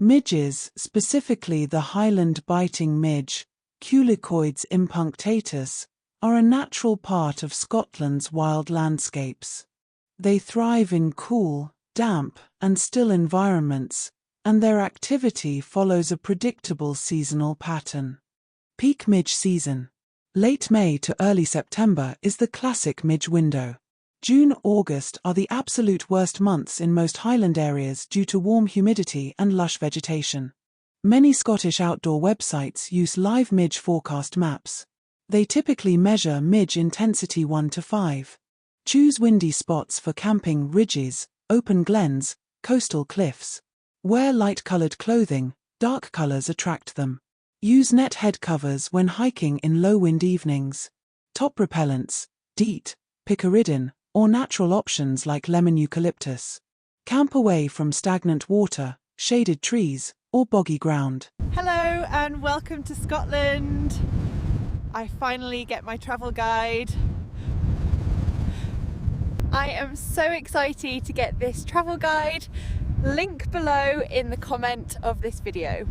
Midges, specifically the Highland biting midge, Culicoides impunctatus, are a natural part of Scotland's wild landscapes. They thrive in cool, damp, and still environments, and their activity follows a predictable seasonal pattern. Peak midge season. Late May to early September is the classic midge window. June–August are the absolute worst months in most Highland areas due to warm humidity and lush vegetation. Many Scottish outdoor websites use live midge forecast maps. They typically measure midge intensity 1 to 5. Choose windy spots for camping, ridges, open glens, coastal cliffs. Wear light-colored clothing, dark colors attract them. Use net head covers when hiking in low-wind evenings. Top repellents, DEET, picaridin, or natural options like lemon eucalyptus. Camp away from stagnant water, shaded trees, or boggy ground. Hello and welcome to Scotland. I finally get my travel guide. I am so excited to get this travel guide. Link below in the comment of this video.